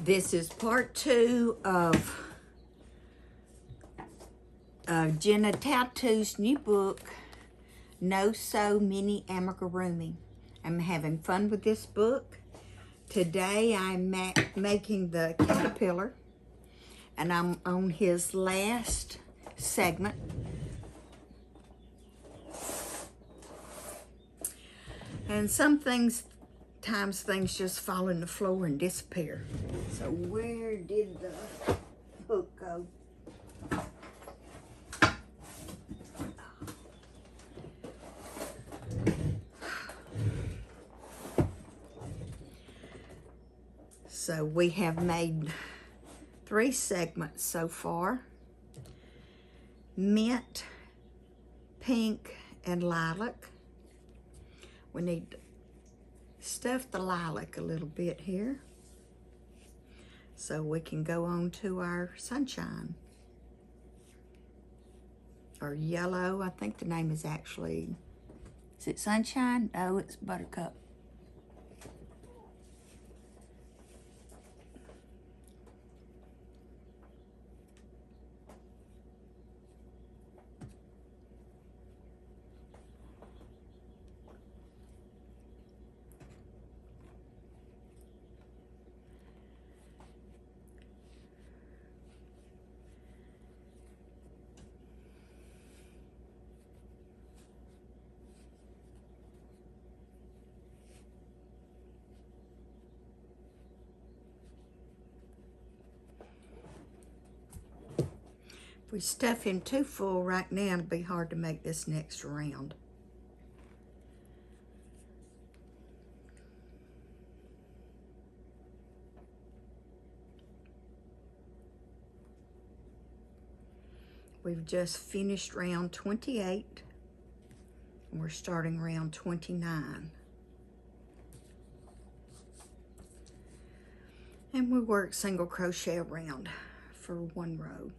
This is part 2 of Jenna Tattoo's new book, No Sew Mini Amigurumi. I'm having fun with this book. Today I'm making the caterpillar, and I'm on his last segment. And sometimes things just fall on the floor and disappear. So where did the hook go? So we have made 3 segments so far: mint, pink, and lilac. We need to stuff the lilac a little bit here so we can go on to our sunshine. Or yellow, I think the name is actually, is it Sunshine? No, it's Buttercup. If we stuff him too full right now, it'll be hard to make this next round. We've just finished round 28, and we're starting round 29. And we work single crochet around for 1 row.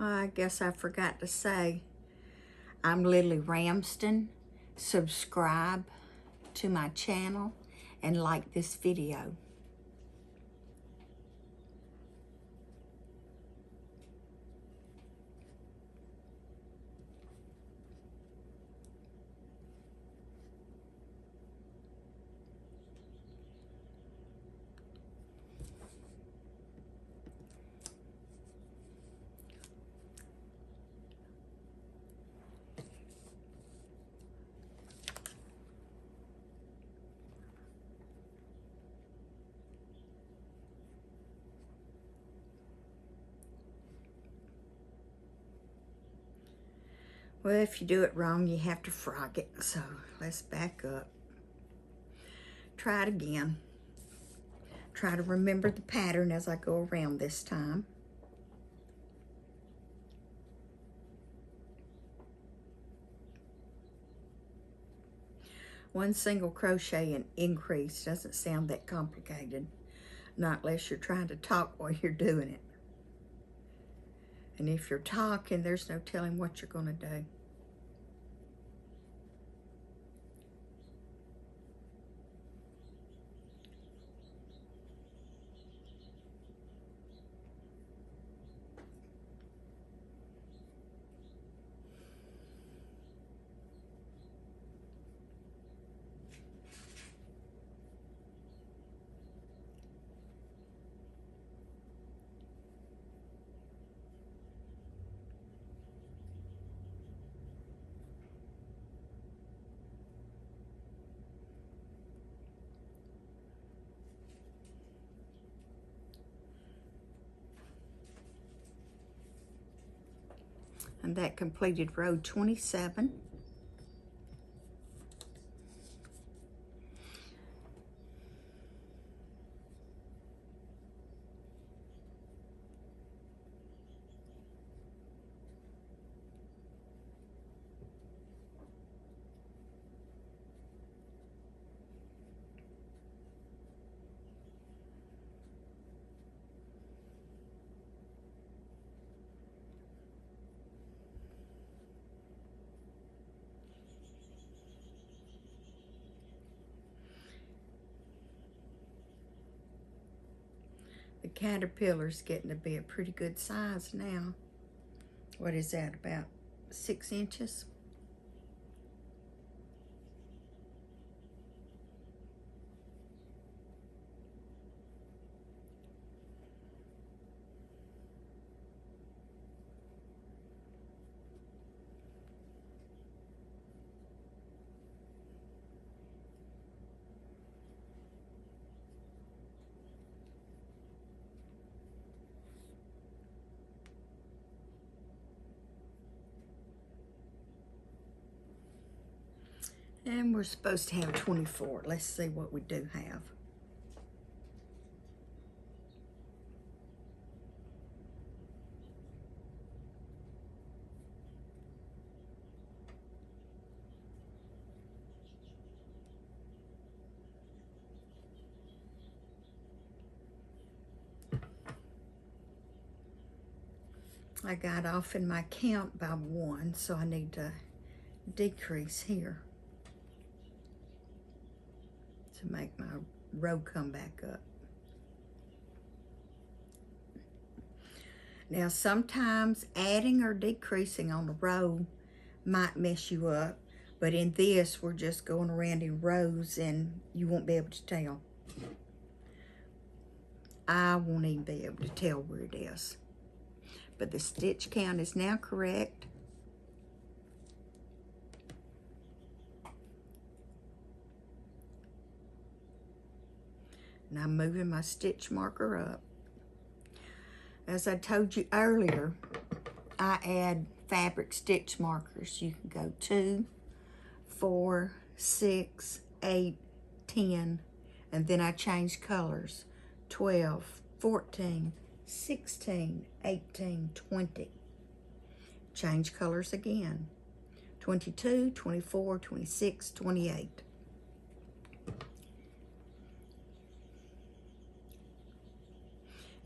I guess I forgot to say, I'm Lily Ramsden. Subscribe to my channel and like this video. Well, if you do it wrong, you have to frog it. So let's back up. Try it again. Try to remember the pattern as I go around this time. One single crochet and increase doesn't sound that complicated, not unless you're trying to talk while you're doing it. And if you're talking, there's no telling what you're going to do. And that completed row 27. caterpillar's getting to be a pretty good size now. What is that, about 6 inches? And we're supposed to have 24. Let's see what we do have. I got off in my count by 1, so I need to decrease here to make my row come back up. Now sometimes adding or decreasing on a row might mess you up, but in this we're just going around in rows and you won't be able to tell. I won't even be able to tell where it is. But the stitch count is now correct. And I'm moving my stitch marker up. As I told you earlier, I add fabric stitch markers. You can go 2, 4, 6, 8, 10, and then I change colors. 12, 14, 16, 18, 20. Change colors again. 22, 24, 26, 28.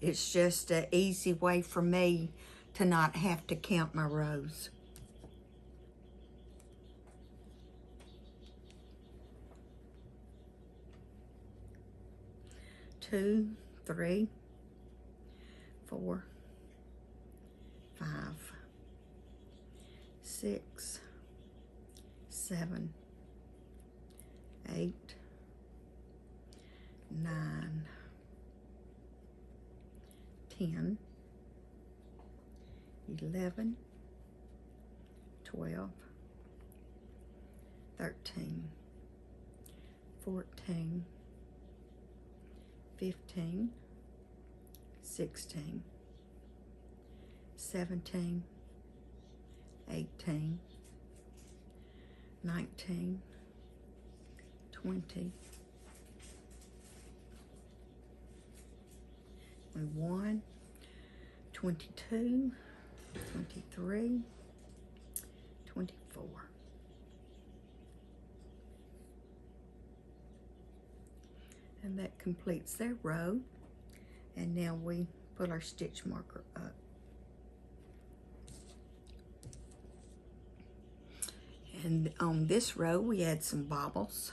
It's just an easy way for me to not have to count my rows. Two, 3, 4, 5, 6, 7, 8, 9, 10, 11, 12, 13, 14, 15, 16, 17, 18, 19, 20, 21, 22, 23, 24. And that completes their row. And now we put our stitch marker up. And on this row we add some bobbles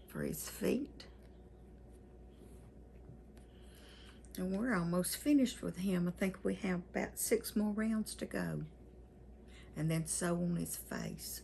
for his feet. And we're almost finished with him. I think we have about 6 more rounds to go. And then sew on his face.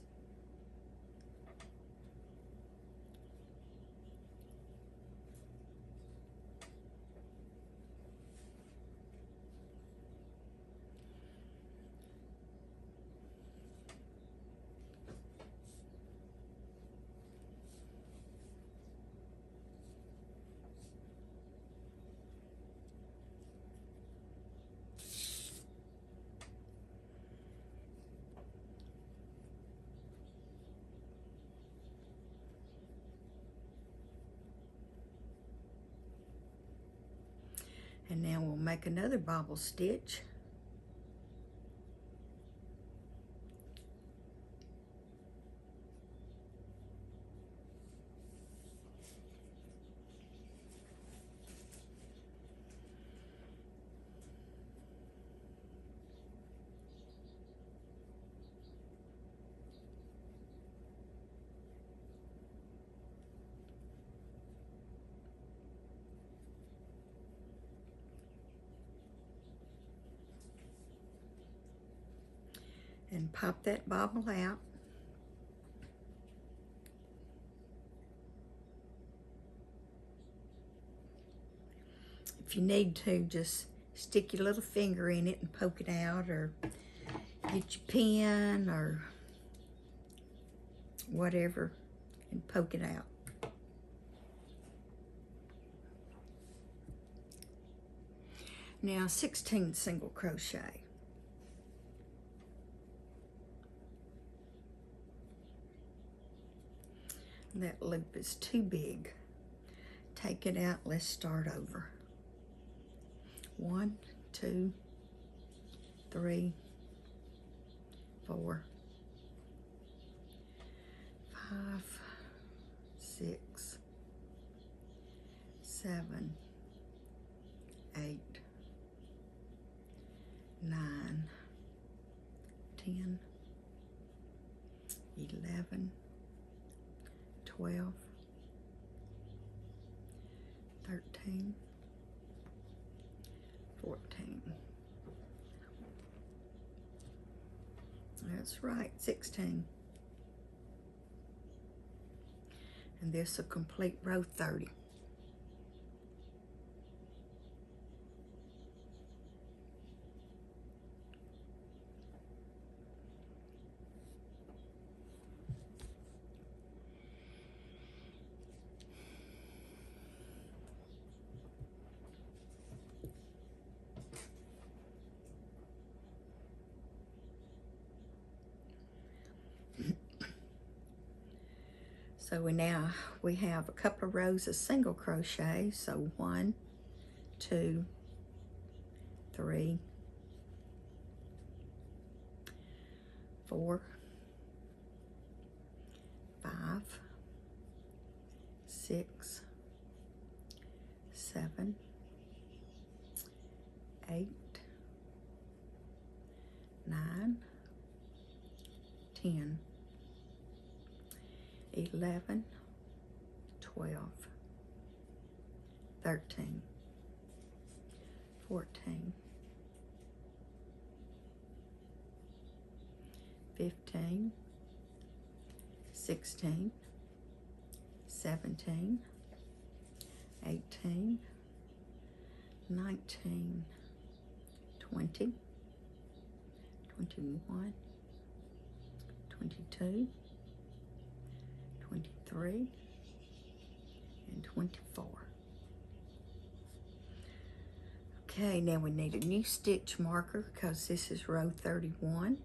And now we'll make another bobble stitch. and pop that bobble out. If you need to, just stick your little finger in it and poke it out, or get your pen or whatever and poke it out. Now 16 single crochet. That loop is too big. Take it out, let's start over. 1, 2, 3, 4, 5, 6, 7, 8, 9, 10, 11, 12, 13, 14. That's right, 16. And this will complete row 30. So we have a couple of rows of single crochet. So 1, 2, 3, 4, 5, 6, 7, 8, 9, 10, 11, 12, 13, 14, 15, 16, 17, 18, 19, 20, 21, 22, 23, and 24. Okay, now we need a new stitch marker because this is row 31.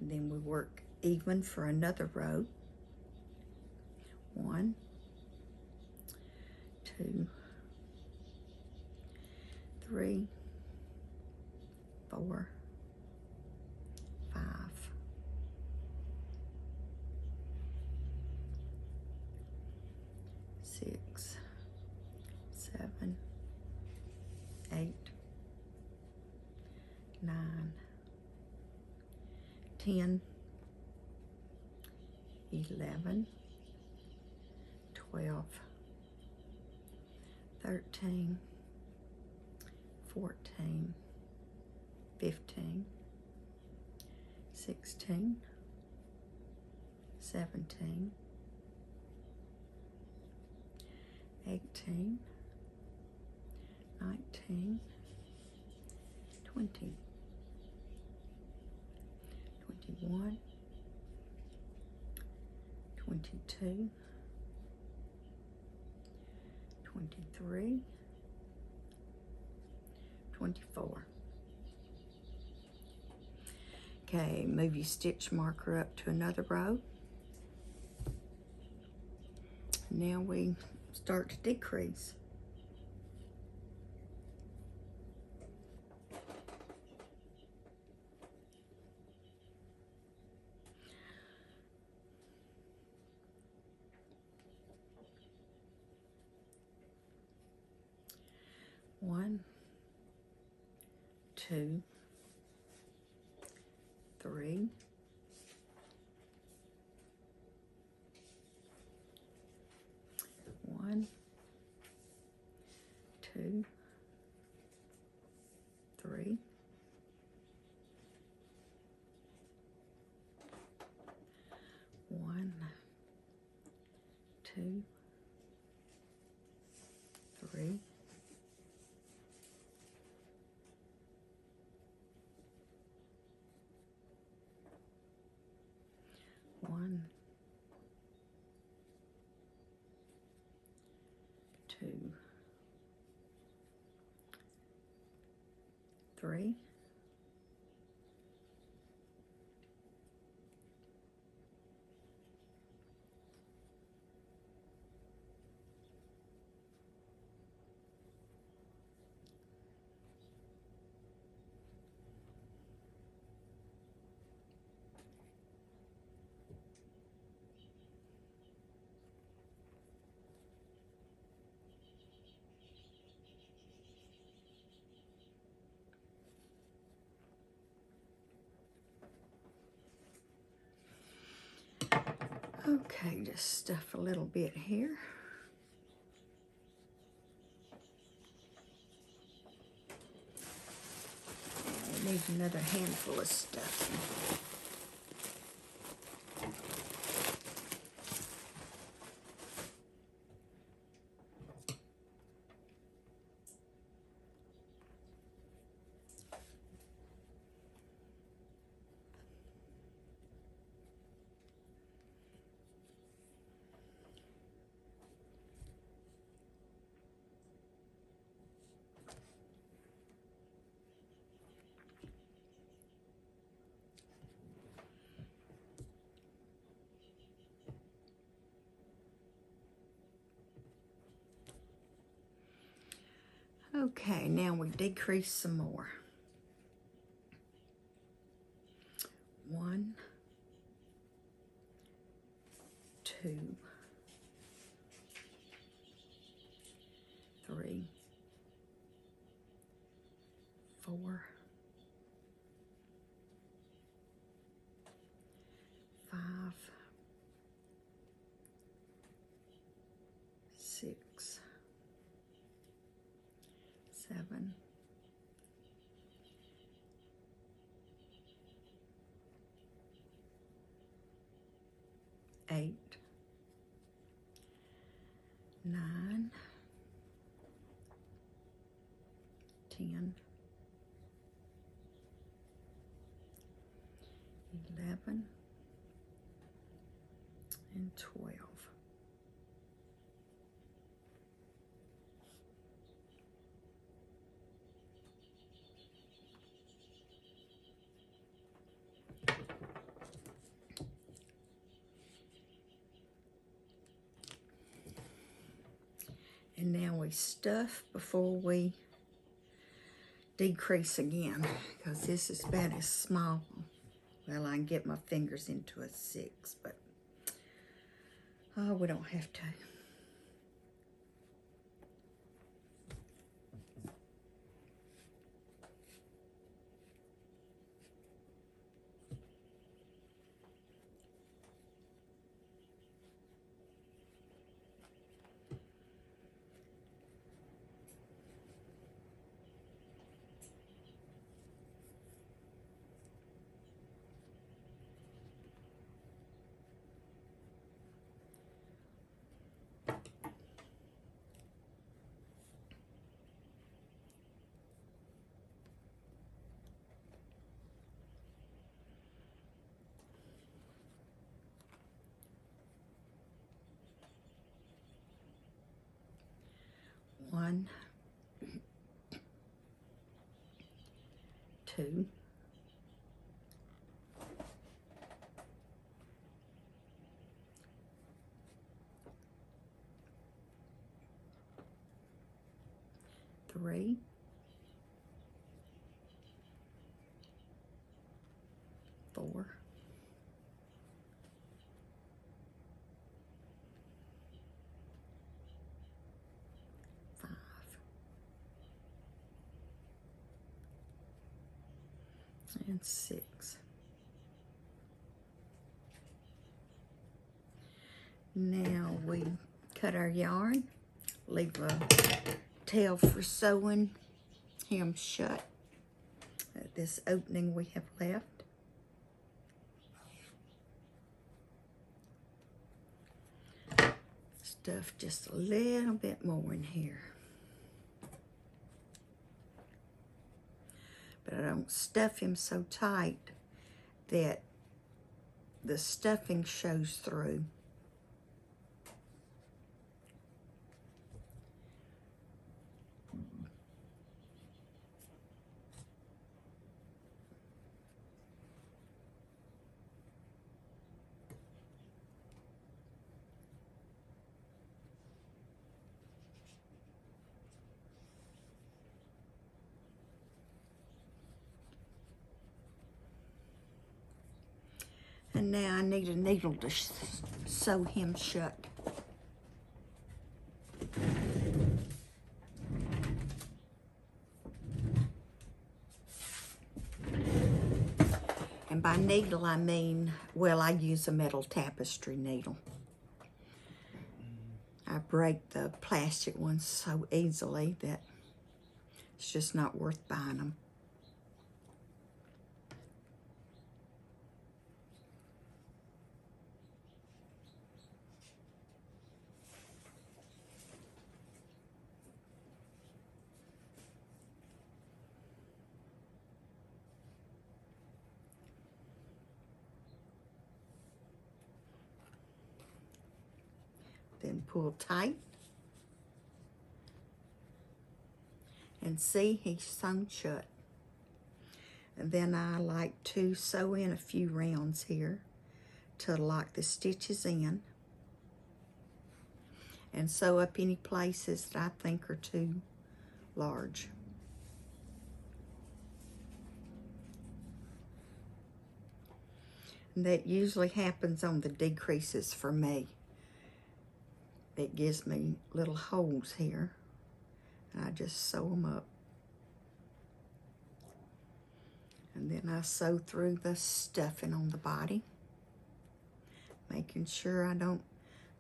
And then we work even for another row. 1, 2, 3, 4, 5, 6, 7, 8, 9, 10, 11, 12, 13, 14, 15, 16, 17, 18, 19, 20, 21, 22, 23, 24. Okay, move your stitch marker up to another row. Now we start to decrease. One, 2, 3, 1, 2, 2, 3, 1, 2, 3, Okay, just stuff a little bit here. And we need another handful of stuff. Okay, now we decrease some more. 1, 2, 3, 4, 5, 6, 7, 8, 9, 10, 11, and 12. And now we stuff before we decrease again, because this is about as small. Well, I can get my fingers into a 6, but we don't have to. One, 2, 3, 4, 5, and 6. Now we cut our yarn, leave a tail for sewing, hem shut at this opening we have left. stuff just a little bit more in here. But I don't stuff him so tight that the stuffing shows through. And now I need a needle to sew him shut. And by needle I mean, well, I use a metal tapestry needle. I break the plastic ones so easily that it's just not worth buying them. Then pull tight. And see, he's sewn shut. And then I like to sew in a few rounds here to lock the stitches in. And sew up any places that I think are too large. And that usually happens on the decreases for me. It gives me little holes here, and I just sew them up. And then I sew through the stuffing on the body, making sure I don't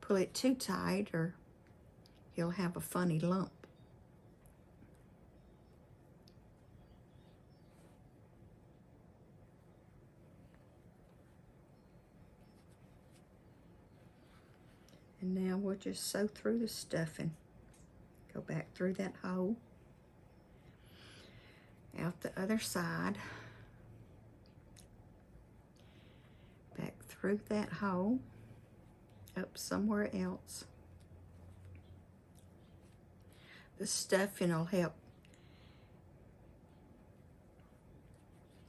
pull it too tight or he'll have a funny lump. And now we'll just sew through the stuffing. Go back through that hole. Out the other side. Back through that hole. Up somewhere else. The stuffing will help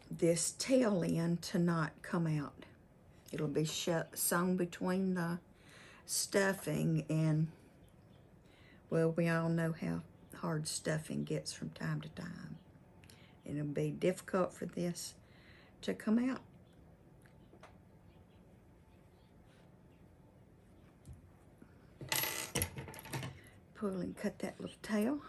this tail end to not come out. It'll be sewn between the stuffing, and well, we all know how hard stuffing gets from time to time. And it'll be difficult for this to come out. Pull and cut that little tail.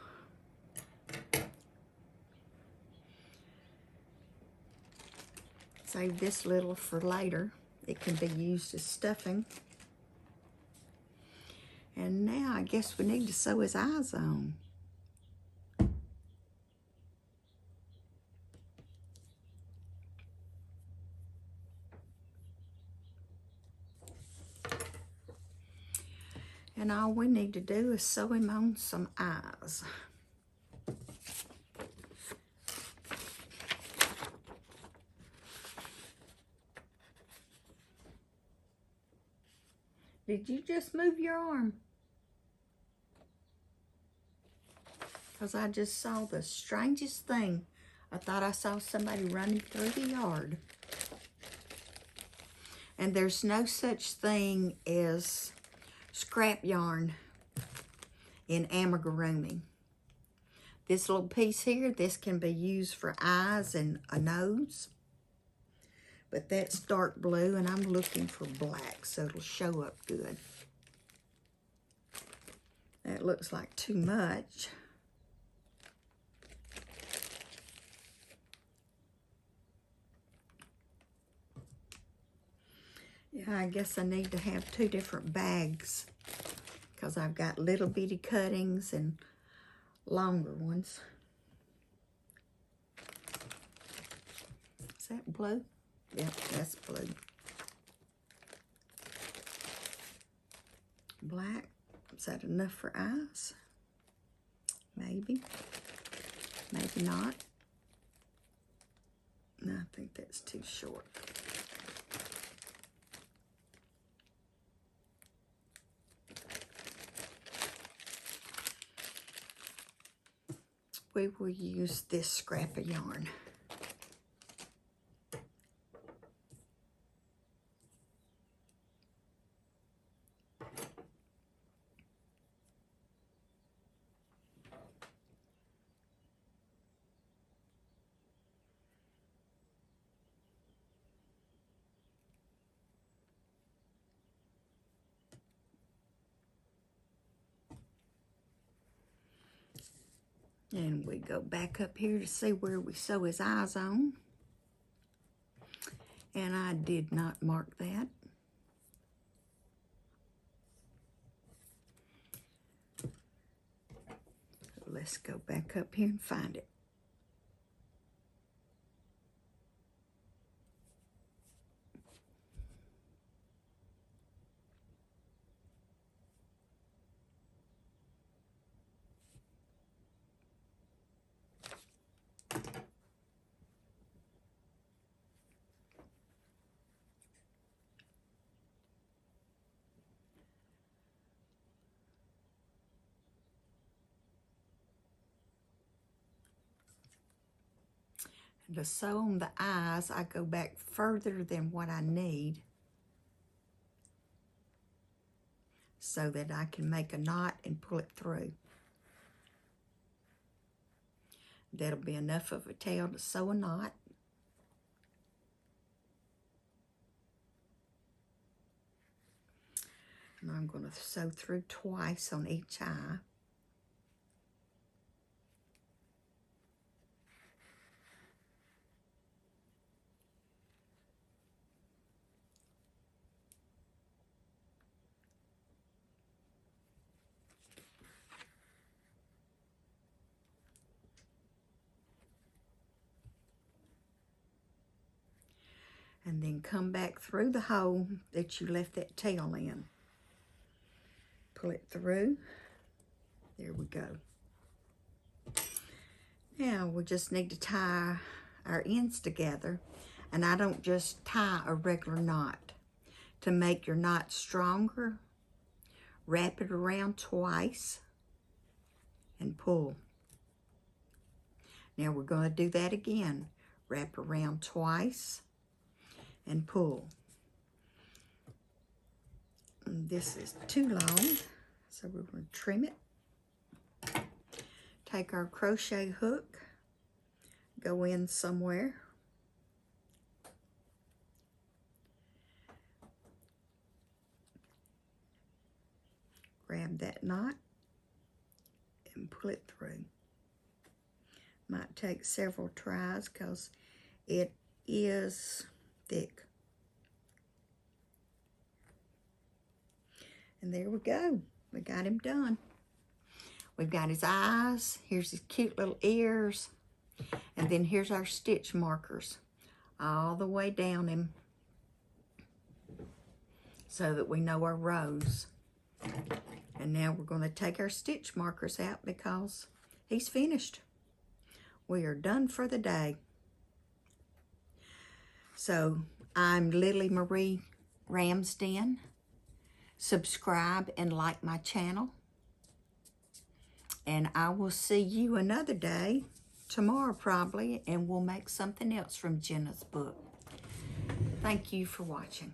Save this little for later. It can be used as stuffing. And now I guess we need to sew his eyes on. And all we need to do is sew him on some eyes. Did you just move your arm? Because I just saw the strangest thing. I thought I saw somebody running through the yard. And there's no such thing as scrap yarn in amigurumi. This little piece here, this can be used for eyes and a nose. But that's dark blue, and I'm looking for black, so it'll show up good. That looks like too much. Yeah, I guess I need to have two different bags because I've got little bitty cuttings and longer ones. Is that blue? Yep, that's blue. Black, Is that enough for eyes? Maybe. Maybe not. No, I think that's too short. We will use this scrap of yarn. And we go back up here to see where we sew his eyes on. And I did not mark that. Let's go back up here and find it. To sew on the eyes, I go back further than what I need so that I can make a knot and pull it through. That'll be enough of a tail to sew a knot. And I'm going to sew through twice on each eye. And then come back through the hole that you left that tail in. Pull it through. There we go. Now we just need to tie our ends together. And I don't just tie a regular knot. To make your knot stronger, wrap it around twice and pull. Now we're going to do that again. Wrap around twice and pull. And this is too long, so we're going to trim it. Take our crochet hook, go in somewhere. Grab that knot and pull it through. Might take several tries because it is thick. And there we go. We got him done. We've got his eyes. Here's his cute little ears. And then here's our stitch markers all the way down him so that we know our rows. And now we're going to take our stitch markers out because he's finished. We are done for the day. So I'm Lily Marie Ramsden. Subscribe and like my channel. And I will see you another day, tomorrow probably, and we'll make something else from Jenna's book. Thank you for watching.